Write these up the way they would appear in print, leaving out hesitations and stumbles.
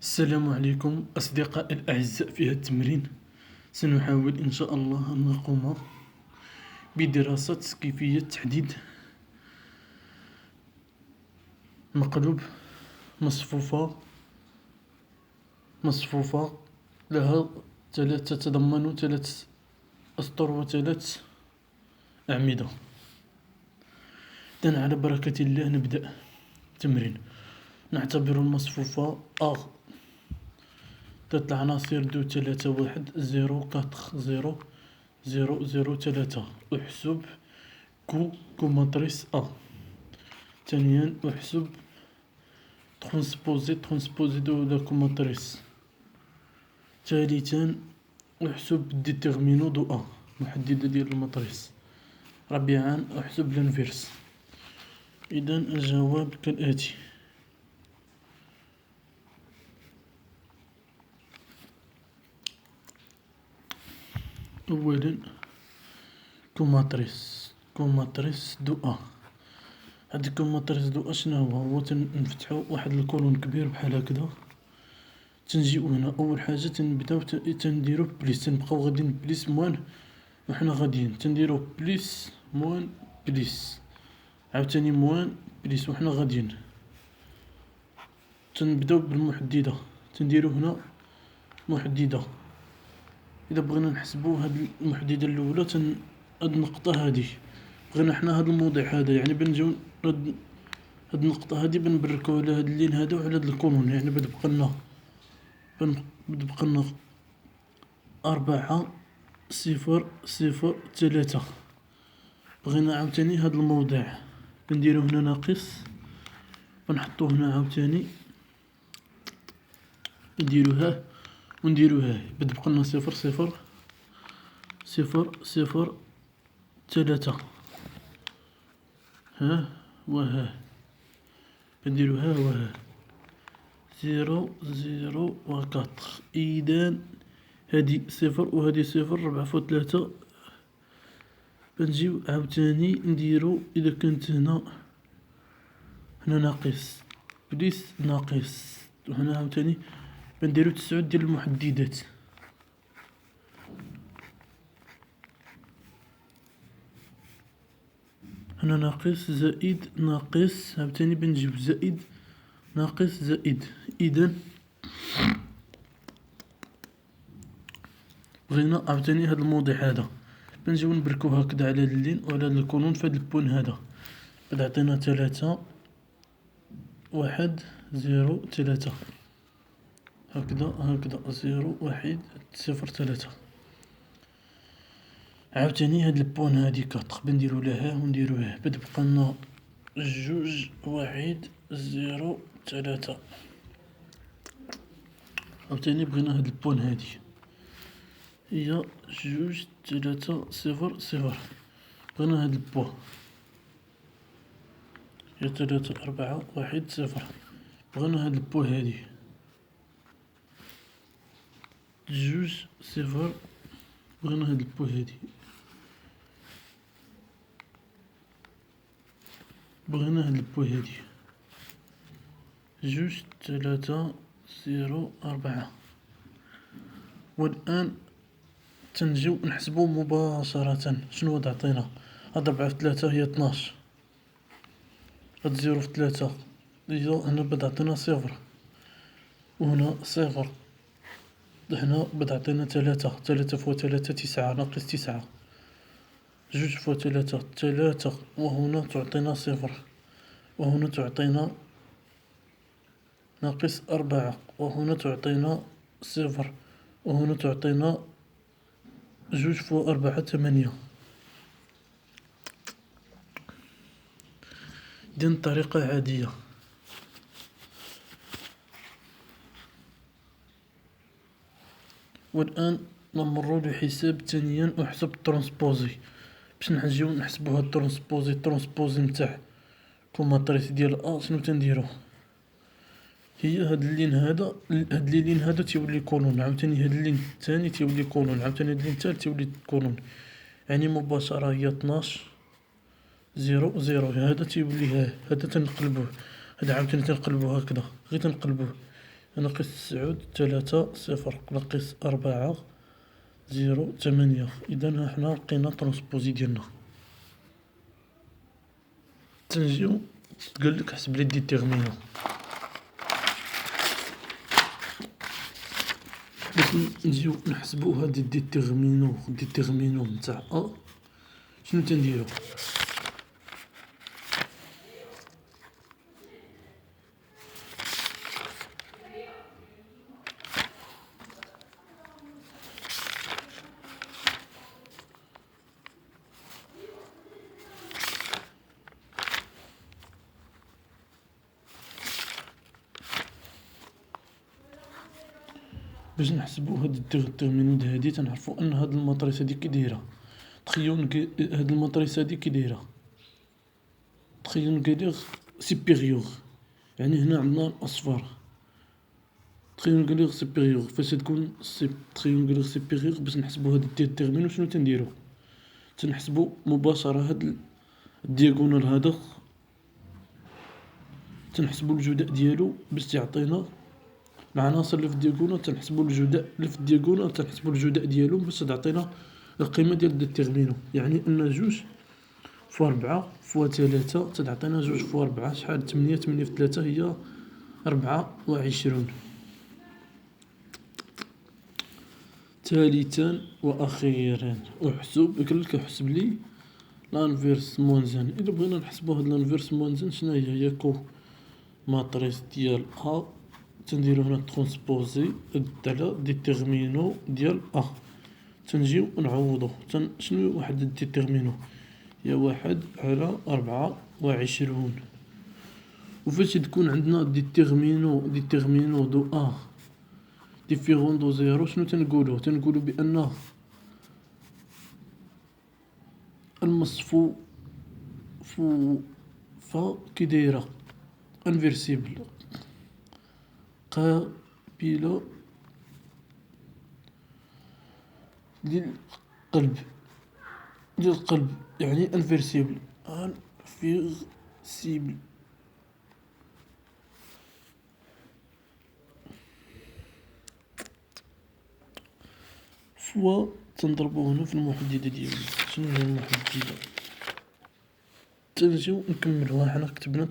السلام عليكم أصدقائي الأعزاء. في هذا التمرين سنحاول إن شاء الله أن نقوم بدراسة كيفية تحديد مقلوب مصفوفة لها تتضمن 3 أسطر و3 أعمدة. إذن على بركة الله نبدأ التمرين. نعتبر المصفوفة ذات العناصر 2 3 1 0 4 0 0 0 3. احسب كوماتريس ثانيا احسب ترانسبوزي دو لا كوماتريس. ثالثا احسب ديتيرمينو دو محددة ديال الماتريس. رابعا احسب الانفيرس. اذا الجواب كالاتي: اولا كوماتريس دو هاد الكوماتريس دو شنو هو تنفتحو واحد الكولون كبير بحال هكذا. تنجيو هنا اول حاجه تنبداو تنديرو بليس، تنبقاو غاديين بليس موان وحنا غاديين تنديرو بليس موان بليس، عاوتاني موان بليس وحنا غاديين. تنبداو بالمحدده، تنديرو هنا محدده. اذا بغينا نحسبو هاد المحدده الاولى هاد النقطه هادي، بغينا حنا هاد الموضع هذا، يعني بنجيو هاد النقطه هادي بنبركو على هاد اللين هذا وعلى هاد الكولون، يعني بتبقى لنا 4 0 0 3. بغينا عاوتاني هاد الموضع بنديرو هنا ناقص، بنحطو هنا عاوتاني نديروها ونديروها، بتبقى لنا 0 0 0 0 3. ها وها بنديرو ها وها 0 0 و 4. إذن هادي 0 وهادي 0، 4 فوا 3. بنجيو عاوتاني نديرو إذا كانت هنا ناقص بليس ناقص، وهنا عاوتاني بنديرو 9 ديال المحددات. هنا ناقص زائد ناقص، عاوتاني بنجيب زائد ناقص زائد. إذن بغينا عاوتاني هاد الموضع هذا بنجيو نبركو هكذا على اللين وعلى الكولون في هاد البوين هذا. بدا عطينا 3 1 0 3 هكذا 0 1 0 3. عاوتاني هاد البوين هادي 4 بنديرو لها ونديروها، بتبقى لنا 2 1 0 3. عاوتاني بغينا هاد البوين هادي هي 2 3 0 0. بغينا هاد البوين هي 3 4 1 0. بغينا هاد البوين هادي 2 0. بغينا هاد البوين هادي بغينا هاد البوين هادي 2 3 0 4. والآن تنجيو نحسبو مباشرة شنو هاد عطينا. هاد 4 في 3 هي 12، هاد 0 في 3 هي هنا بدا عطينا 0، وهنا 0. هنا بدا عطينا 3 فوا 3 9 ناقص 9. 2 فوا 3 3، وهنا تعطينا 0، وهنا تعطينا ناقص 4، وهنا تعطينا 0، وهنا تعطينا 2 فوا 4 8. إذن طريقة عادية. والآن نمرو لحساب ثانيا احسب الترانسبوزي. باش نجيو نحسبو هاد الترانسبوزي نتاع كوماتريس ديال شنو تنديرو؟ هي هاد اللين هذا، هاد لي لين هذا تيولي كولون، عاوتاني هاد اللين الثاني تيولي كولون، عاوتاني هاد اللين الثالث تيولي كولون، يعني مباشرة هي 12 0 0. هذا تيولي هذا تنقلبوه، هذا عاوتاني تنقلبوه هكذا، غير تنقلبوه ناقص 9 3 0 ناقص 4 0 8. إذا حنا لقينا ترونسبوزي ديالنا. تنجيو تقولك حسب لي ديتيرمينو. باش نجيو نحسبو هاد ديتيرمينو نتاع شنو تنديرو؟ باش نحسبو هاد الديتيرمينو هادي تنعرفو ان هاد الماتريس هادي كي دايره. تخيلوا هاد الماتريس هادي كي دايره. تريونغولير سوبيريور، يعني هنا عندنا الأصفر. تريونغولير سوبيريور فاش تكون تريونغولير سوبيريور باش نحسبو هاد الديتيرمينو شنو تنديرو؟ تنحسبو مباشرة هاد الدياغونال هذا، تنحسبو الجداء ديالو باش تعطينا العناصر اللي في الدياغونال، تنحسبو الجداء اللي في الدياغونال، تنحسبو الجداء ديالو باش تعطينا القيمة ديال الديتيرمينو. يعني ان 2 فوا 4 فوا 3 تعطينا 2 فوا 4 شحال؟ 8. 8 في 3 هي 24. ثالثا وأخيرا قالك احسب لي لانفيرس موانزان. إلا بغينا نحسبو هاد لانفيرس موانزان شناهي؟ هي كو ماتريس ديال تنديرو هنا ترونسبوزي على ديتيرمينو ديال تنجيو نعوضو شنو واحد ديتيرمينو؟ هي 1/24. وفاش تكون عندنا ديتيرمينو دو ديفيرون دو زيرو شنو تنقولو بأن المصفو كي دايرة انفيرسيبل قابلة للقلب يعني انفيرسيبل فوا تنضربو هنا في المحددة ديالنا. شنو هي المحددة؟ تنجيو نكملوها. حنا كتبنا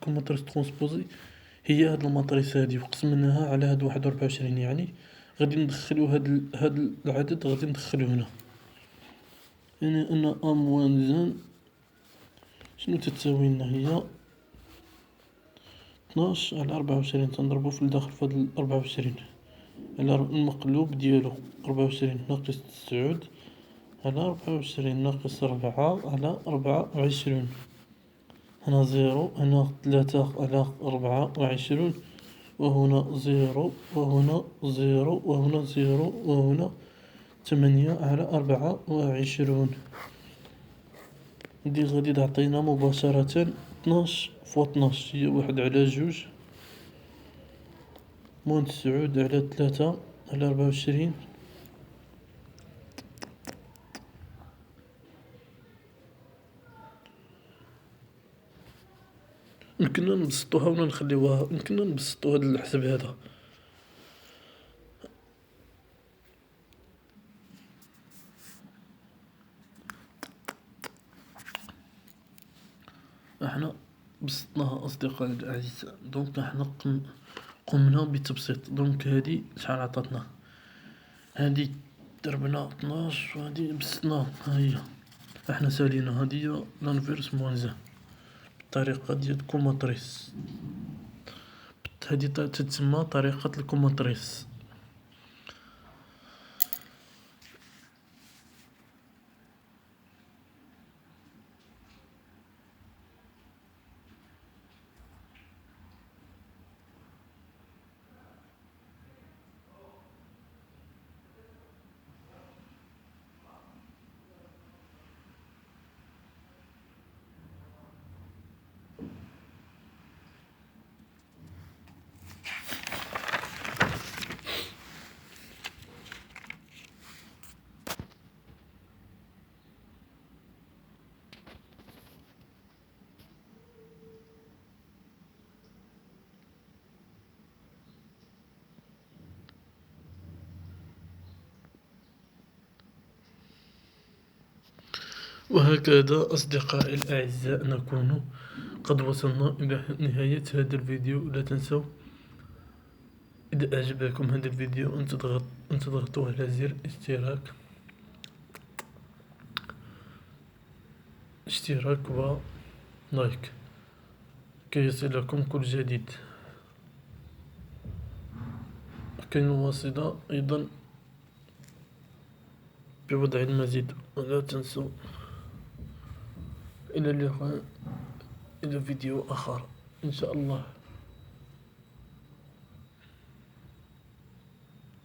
ماتريس ترونسبوزي هي هاد الماتريس هادي وقسمناها على هاد 21. يعني غادي ندخلو هاد العدد غادي ندخلو هنا. يعني ان موان زان شنو تتساوي لنا؟ هي 12/24. تنضربو في الداخل في هاد 24 على المقلوب ديالو 24 ناقص 9 على 24 ناقص 4 على 24. هنا 0 هنا 3 على 24 وهنا 0 وهنا 0 وهنا 0 وهنا 8 على 24. دي غادي تعطينا مباشرة 12 فوا 12 هي 1/2 موان 9 على 3 على 24. يمكننا نبسطوها ولا نخليوها؟ يمكننا نبسطو هاد الحساب هذا. احنا بسطناها أصدقائي الأعزاء. دونك احنا قمنا بتبسيط. دونك هادي شحال عطاتنا؟ هادي ضربنا 12 وهادي بسطناها. ها هي احنا سالينا هادي هي لانفيرس موانزان بالطريقة ديال الكوماتريس. هادي تتسمى طريقة الكوماتريس. وهكذا أصدقائي الأعزاء نكون قد وصلنا إلى نهاية هذا الفيديو. لا تنسوا إذا أعجبكم هذا الفيديو أن تضغطوا على زر اشتراك ولايك كي يصلكم كل جديد، كي نواصل أيضا بوضع المزيد. ولا تنسوا، إلى اللقاء، إلى فيديو آخر إن شاء الله.